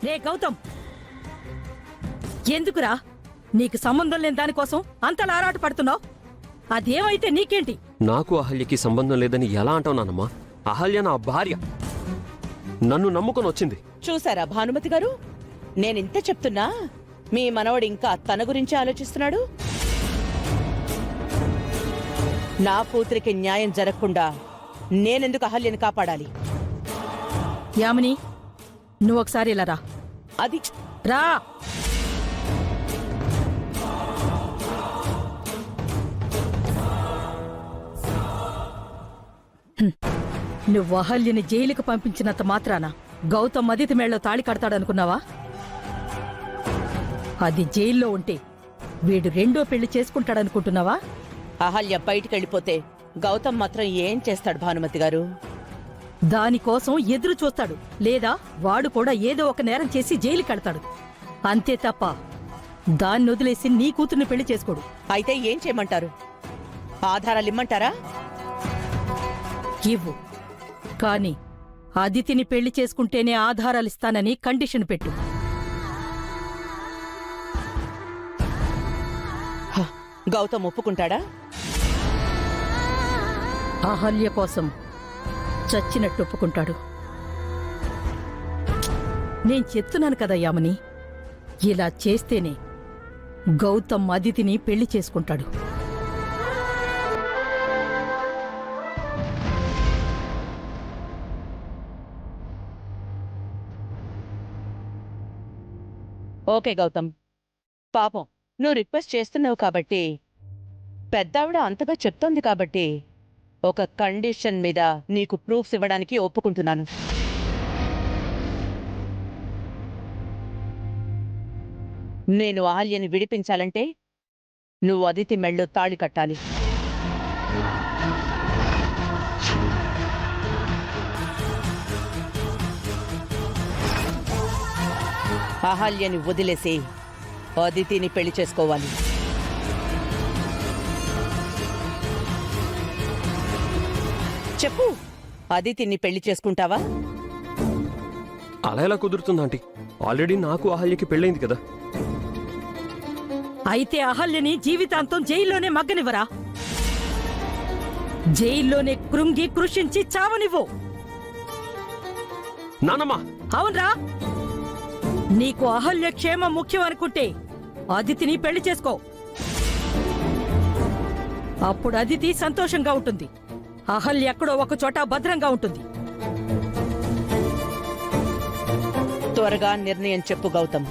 రే గౌతమ్, ఎందుకురా నీకు సంబంధం లేని దానికోసం అంతలా ఆరాట పడుతున్నావు? అదేమైతే నీకేంటి? నాకు అహల్యకి సంబంధం లేదని ఎలా అంటావు నానమ్మా? అహల్య నా భార్య, నన్ను నమ్ముకొని వచ్చింది. చూసారా భానుమతి గారు, నేనింత చెప్తున్నా మీ మనవడు ఇంకా తన గురించి ఆలోచిస్తున్నాడు. నా కూతురికి న్యాయం జరగకుండా నేనెందుకు అహల్యని కాపాడాలి? యామిని, నువ్వు ఒకసారి ఇలా రా. అది రా. నువ్వు అహల్యని జైలుకు పంపించినంత మాత్రాన గౌతమ్ అదితి మేళ్ళలో తాళి కడతాడనుకున్నావా? అది జైల్లో ఉంటే వీడు రెండో పెళ్లి చేసుకుంటాడనుకుంటున్నావా? అహల్య బయటికెళ్ళిపోతే గౌతమ్ మాత్రం ఏం చేస్తాడు భానుమతి గారు? దానికోసం ఎదురు చూస్తాడు, లేదా వాడు కూడా ఏదో ఒక నేరం చేసి జైలు కడతాడు. అంతే తప్ప దాన్ని వదిలేసి నీ కూతుర్ని పెళ్లి చేసుకోడు. అయితే ఏం చేయమంటారు? ఆధారాలు ఇమ్మంటారా? ఇవ్వు, కాని అదితిని పెళ్లి చేసుకుంటేనే ఆధారాలిస్తానని కండిషన్ పెట్టు. గౌతమ్ ఒప్పుకుంటాడా? అహల్య కోసం చచ్చినట్టు ఒప్పుకుంటాడు. నేను చెప్తున్నాను కదా యామని, ఇలా చేస్తేనే గౌతమ్ అదితిని పెళ్లి చేసుకుంటాడు. ఓకే గౌతమ్, పాపం నువ్వు రిక్వెస్ట్ చేస్తున్నావు కాబట్టి, పెద్దావిడ అంతగా చెప్తోంది కాబట్టి ఒక కండిషన్ మీద నీకు ప్రూఫ్స్ ఇవ్వడానికి ఒప్పుకుంటున్నాను. నేను ఆల్యని విడిపించాలంటే నువ్వు అదితి మెళ్ళో తాళి కట్టాలి. అహల్యని వదిలేసి అదితిని పెళ్లి చేసుకోవాలి. చెప్పు, అదితిని పెళ్లి చేసుకుంటావా? అలా ఎలా కుదురుతుంది ఆంటీ? ఆల్రెడీ నాకు అహల్యకి పెళ్ళైంది కదా. అయితే అహల్యని జీవితాంతం జైల్లోనే మగ్గనివ్వరా? జైల్లోనే కృంగి కృషించి చావనివ్వు. నానమ్మా! అవునరా, నీకు అహల్య క్షేమం ముఖ్యం అనుకుంటే అదితిని పెళ్లి చేసుకో. అప్పుడు అదితి సంతోషంగా ఉంటుంది, అహల్య ఎక్కడో ఒక చోట భద్రంగా ఉంటుంది. త్వరగా నిర్ణయం చెప్పు గౌతమ్.